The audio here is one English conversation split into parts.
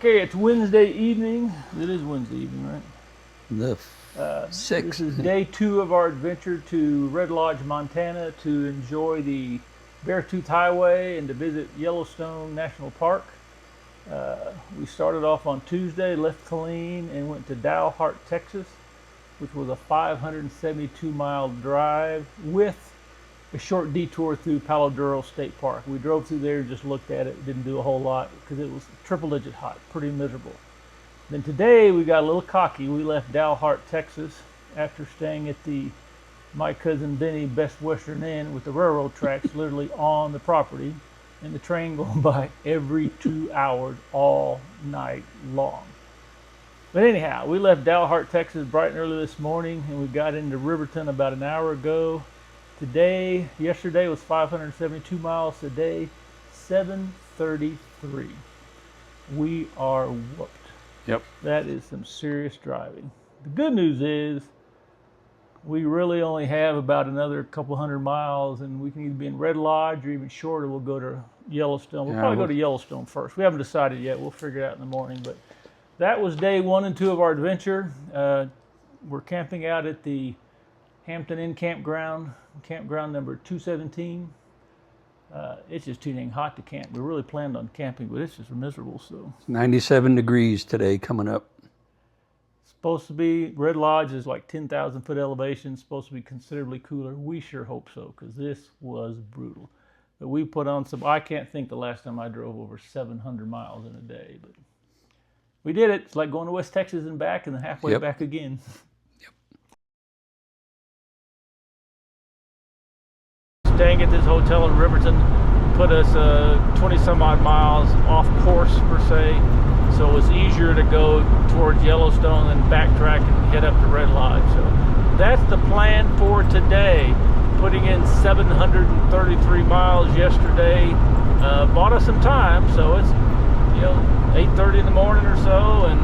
Okay, it's Wednesday evening. It is Wednesday evening, right? The 6th. This is day 2 of our adventure to Red Lodge, Montana to enjoy the Beartooth Highway and to visit Yellowstone National Park. We started off on Tuesday, left Killeen, and went to Dalhart, Texas, which was a 572-mile drive with a short detour through Palo Duro State Park. We drove through there, just looked at it, didn't do a whole lot because it was triple-digit hot, pretty miserable. Then today we got a little cocky. We left Dalhart, Texas, after staying at my cousin Benny Best Western Inn with the railroad tracks literally on the property, and the train going by every 2 hours all night long. But anyhow, we left Dalhart, Texas bright and early this morning, and we got into Riverton about an hour ago. Yesterday was 572 miles. Today, 733. We are whooped. Yep. That is some serious driving. The good news is we really only have about another couple hundred miles, and we can either be in Red Lodge or even shorter. We'll go to Yellowstone. We'll probably go to Yellowstone first. We haven't decided yet. We'll figure it out in the morning. But that was day 1 and 2 of our adventure. We're camping out at the Hampton Inn campground number 217. It's just too dang hot to camp. We really planned on camping, but it's just miserable. So 97 degrees today coming up. Supposed to be, Red Lodge is like 10,000 foot elevation, supposed to be considerably cooler. We sure hope so, because this was brutal. But we put on I can't think the last time I drove over 700 miles in a day, but we did it. It's like going to West Texas and back and then halfway back again. Staying at this hotel in Riverton put us 20 some odd miles off course per se, so it was easier to go towards Yellowstone and backtrack and head up to Red Lodge. So that's the plan for today. Putting in 733 miles yesterday bought us some time, so it's 8:30 in the morning or so, and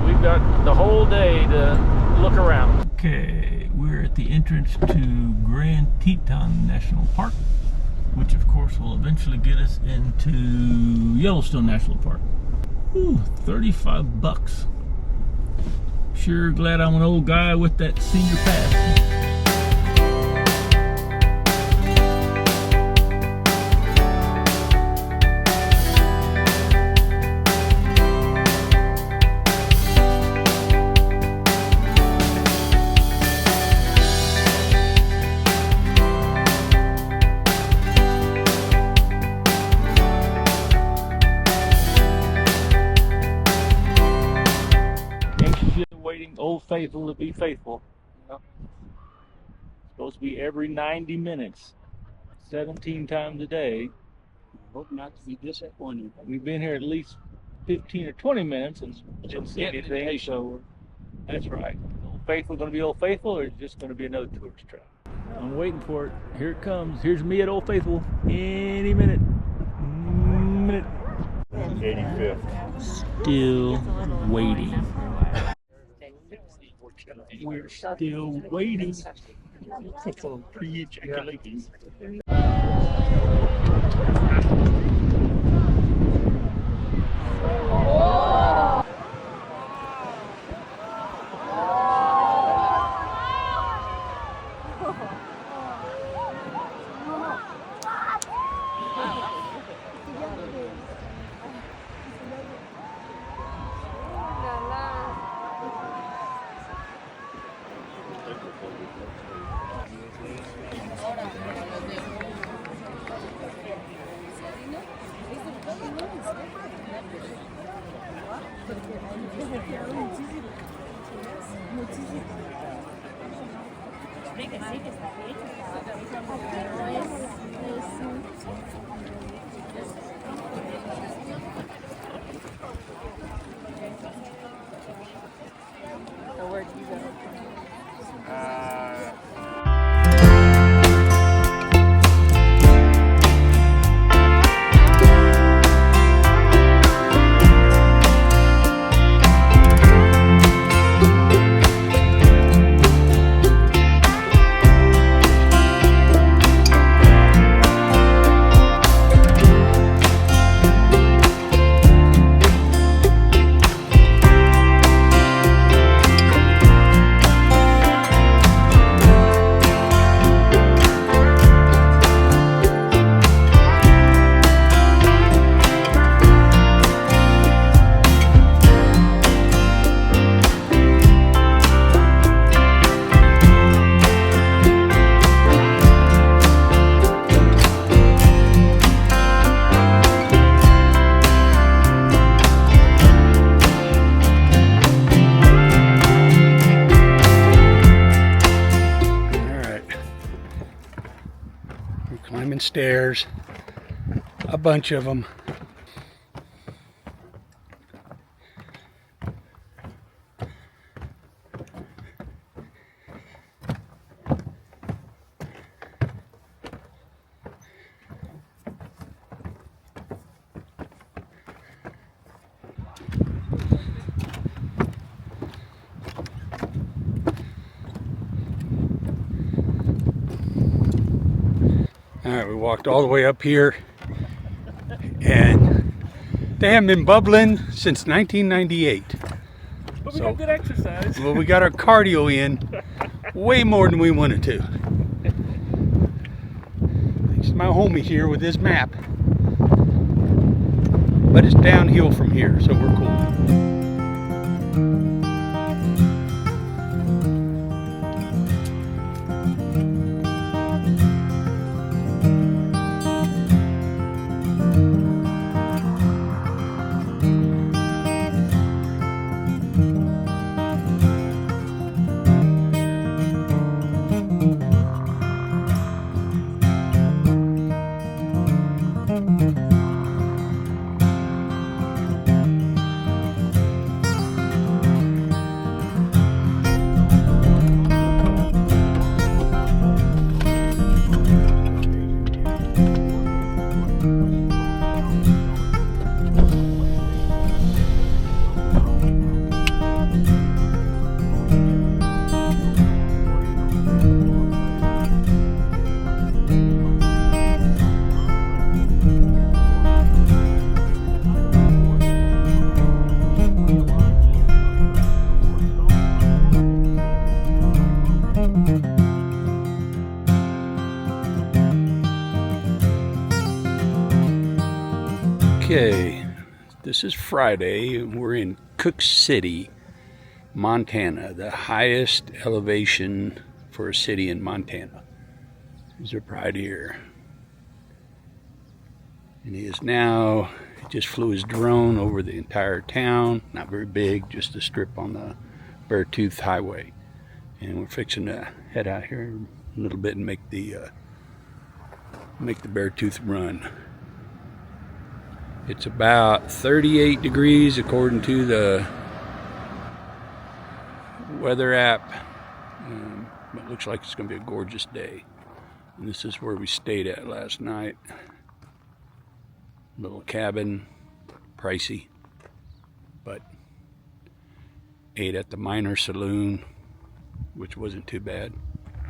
we've got the whole day to look around. Okay, we're at the entrance to Grand Teton National Park, which of course will eventually get us into Yellowstone National Park. Ooh, $35. Sure glad I'm an old guy with that senior pass. Old Faithful to be faithful. Supposed to be every 90 minutes, 17 times a day. Hope not to be disappointed. We've been here at least 15 or 20 minutes and didn't see anything, so that's right. Old Faithful going to be Old Faithful, or is it just going to be another tourist trap? I'm waiting for it. Here it comes. Here's me at Old Faithful any minute. 85th. Still waiting. We're still waiting for pre-ejaculating. We're climbing stairs, a bunch of them. All right, we walked all the way up here, and they haven't been bubbling since 1998. But we got good exercise. Well, we got our cardio in way more than we wanted to. Thanks to my homie here with his map. But it's downhill from here, so we're cool. Okay, this is Friday. We're in Cook City, Montana, the highest elevation for a city in Montana. Is up right here. And he is now, he just flew his drone over the entire town. Not very big, just a strip on the Beartooth highway. And we're fixing to head out here a little bit and make the Beartooth run. It's about 38 degrees according to the weather app. It looks like it's going to be a gorgeous day. And this is where we stayed at last night. Little cabin, pricey, but ate at the Minor Saloon, which wasn't too bad.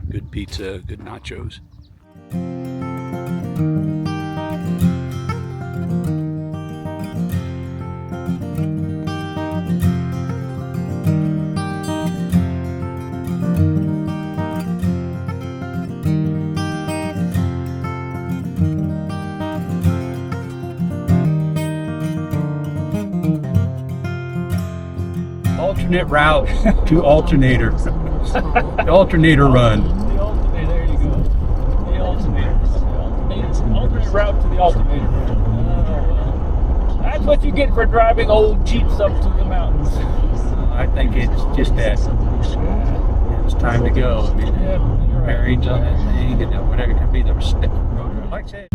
Good pizza, good nachos. Alternate route to alternator. The alternator run. The alternator, there you go. The alternator. Alternate route to the alternator. Oh, well. That's what you get for driving old Jeeps up to the mountains. I think it's just that it's time to go. I mean, bearings on that thing and whatever it can be, the rotor. Like I said.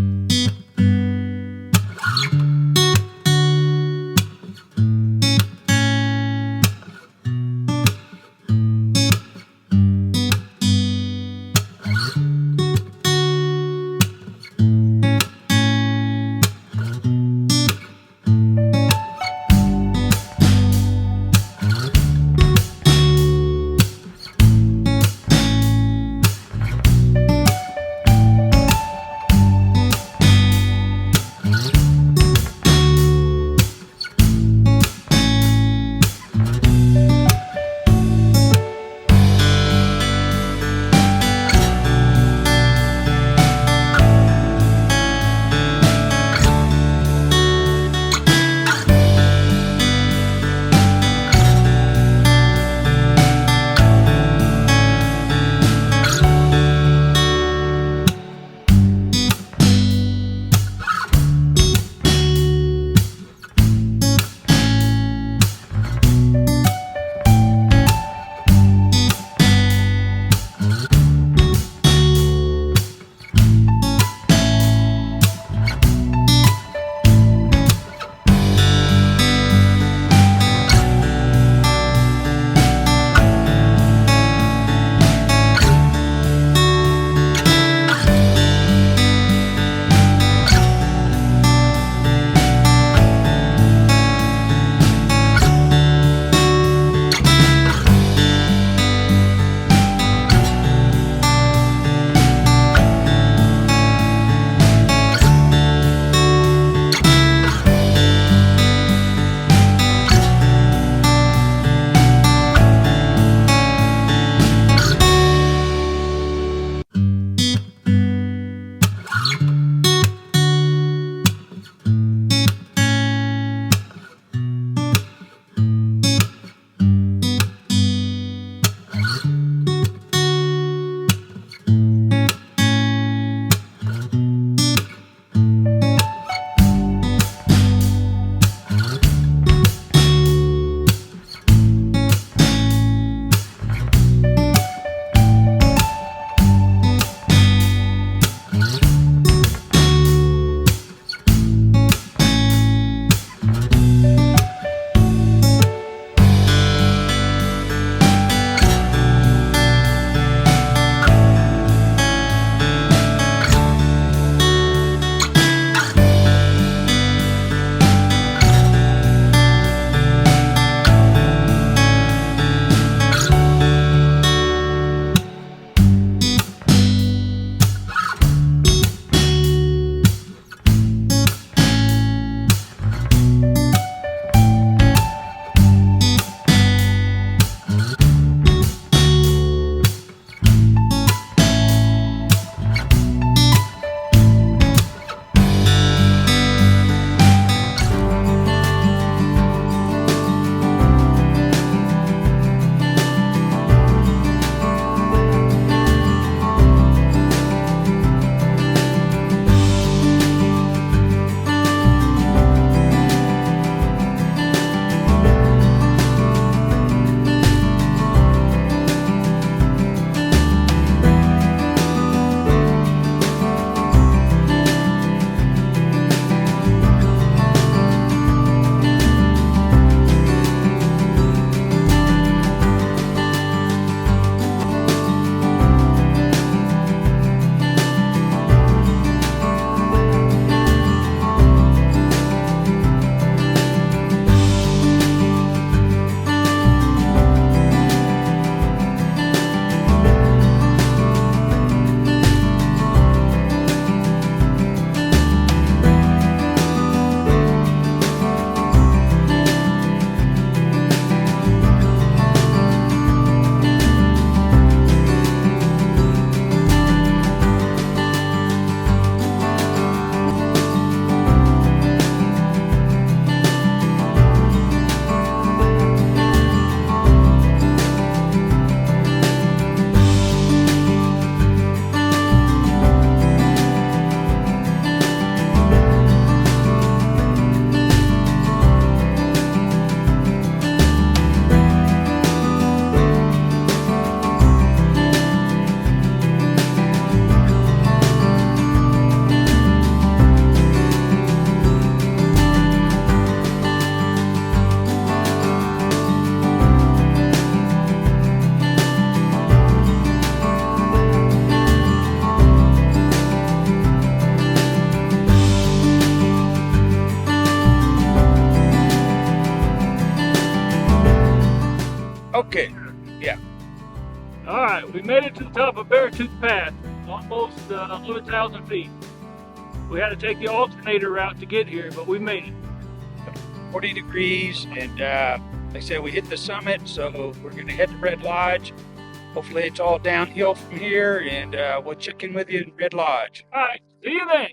Okay, yeah. All right, we made it to the top of Beartooth Pass, almost 11,000 feet. We had to take the alternator route to get here, but we made it. 40 degrees, and like I said, we hit the summit, so we're going to head to Red Lodge. Hopefully it's all downhill from here, and we'll check in with you in Red Lodge. All right, see you then.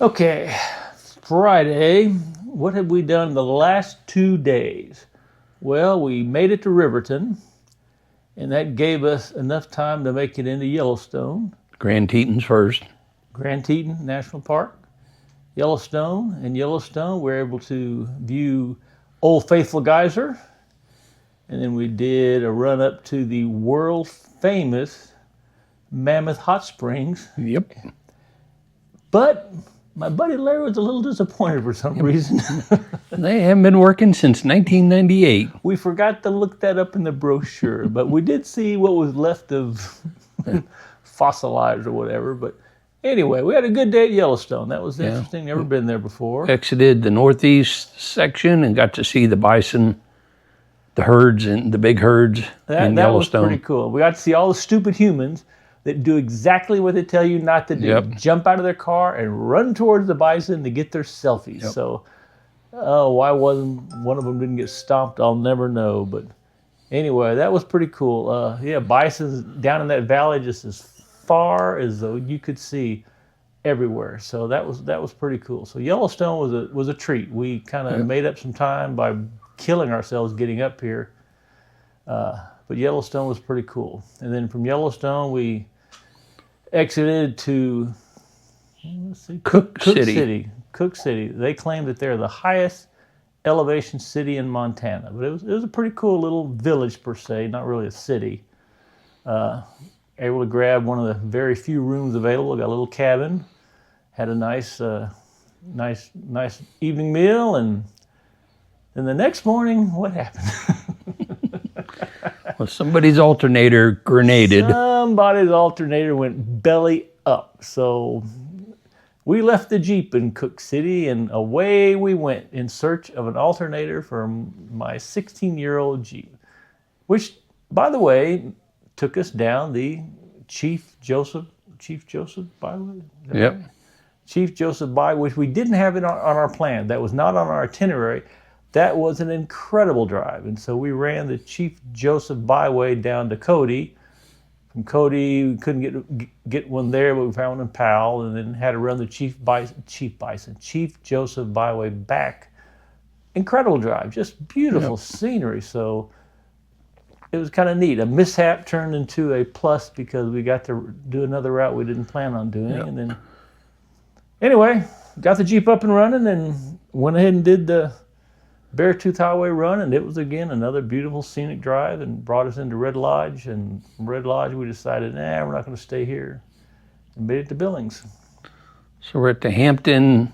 Okay, Friday. What have we done the last 2 days? Well, we made it to Riverton, and that gave us enough time to make it into Yellowstone, Grand Tetons first. Grand Teton National Park, Yellowstone. In Yellowstone, we're able to view Old Faithful Geyser, and then we did a run up to the world famous Mammoth Hot Springs. Yep. But my buddy Larry was a little disappointed for some reason. They haven't been working since 1998. We forgot to look that up in the brochure, but we did see what was left of fossilized or whatever. But anyway, we had a good day at Yellowstone. That was interesting. Never been there before. Exited the northeast section and got to see the bison, the herds, and the big herds in That was Yellowstone. pretty cool. We got to see all the stupid humans that do exactly what they tell you not to do. Yep. Jump out of their car and run towards the bison to get their selfies. Yep. So, why wasn't one of them didn't get stomped, I'll never know. But anyway, that was pretty cool. Bison's down in that valley just as far as though you could see everywhere. So that was pretty cool. So Yellowstone was a treat. We kind of made up some time by killing ourselves getting up here. But Yellowstone was pretty cool. And then from Yellowstone, we exited to Cook City. Cook City. They claim that they're the highest elevation city in Montana, but it was a pretty cool little village per se, not really a city. Able to grab one of the very few rooms available. Got a little cabin. Had a nice evening meal, and then the next morning, what happened? Well, somebody's alternator grenaded. Somebody's alternator went belly up. So we left the Jeep in Cook City and away we went in search of an alternator for my 16-year-old Jeep, which, by the way, took us down the Chief Joseph Byway. Yep. Right? Chief Joseph Byway, which we didn't have it on our plan. That was not on our itinerary. That was an incredible drive. And so we ran the Chief Joseph Byway down to Cody. From Cody, we couldn't get one there, but we found one in Powell, and then had to run the Chief Joseph Byway back. Incredible drive, just beautiful scenery. So it was kind of neat. A mishap turned into a plus because we got to do another route we didn't plan on doing. And then, anyway, got the Jeep up and running and went ahead and did the Beartooth Highway run, and it was again another beautiful scenic drive and brought us into Red Lodge. And from Red Lodge, we decided, we're not going to stay here, and made it to Billings. So we're at the Hampton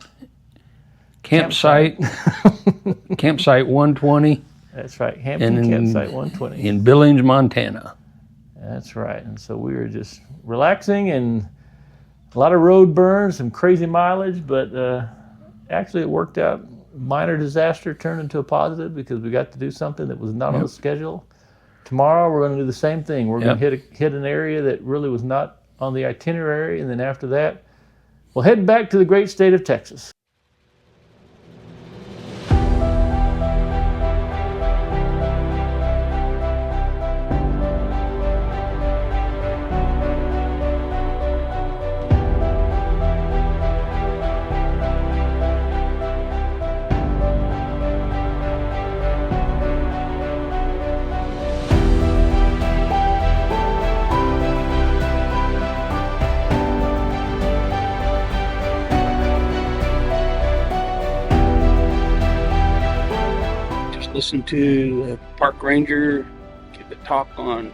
campsite, campsite 120. That's right, Hampton Campsite 120. In Billings, Montana. That's right, and so we were just relaxing and a lot of road burns, some crazy mileage, but actually it worked out. Minor disaster turned into a positive because we got to do something that was not on the schedule. Tomorrow we're going to do the same thing. We're going to hit an area that really was not on the itinerary, and then after that, we'll head back to the great state of Texas. Listen to the park ranger give a talk on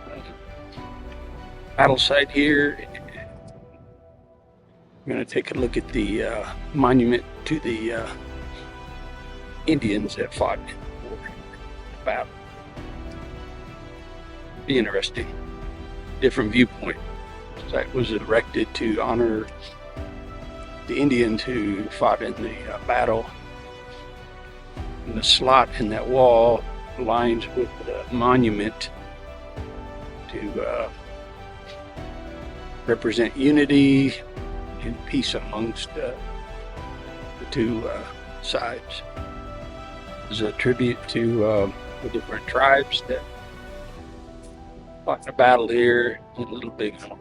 battle site here. We're going to take a look at the monument to the Indians that fought in the war battle. Be interesting. Different viewpoint. The site was erected to honor the Indians who fought in the battle. And the slot in that wall aligns with the monument to represent unity and peace amongst the two sides. It's a tribute to the different tribes that fought in a battle here in Little Bighorn.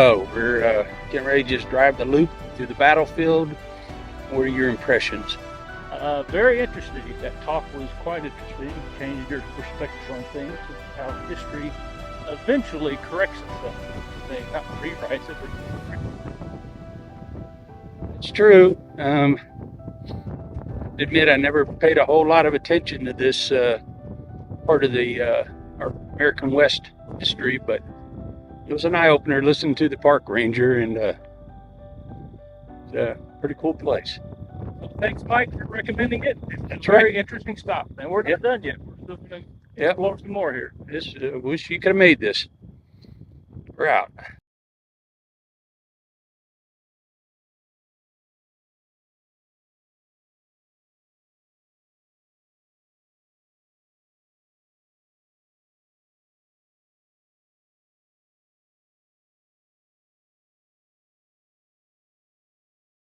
Oh, we're getting ready to just drive the loop through the battlefield. What are your impressions? Very interesting. That talk was quite interesting. Changed your perspective on things, how history eventually corrects itself. Not rewrites it, but It's true. Admit I never paid a whole lot of attention to this part of the our American West history, but it was an eye-opener listening to the park ranger, and it's a pretty cool place. thanks, Mike, for recommending it. It's That's a very right. interesting stop, and we're not done yet. We're still going to Yep. explore some more here. Wish you could have made this. We're out.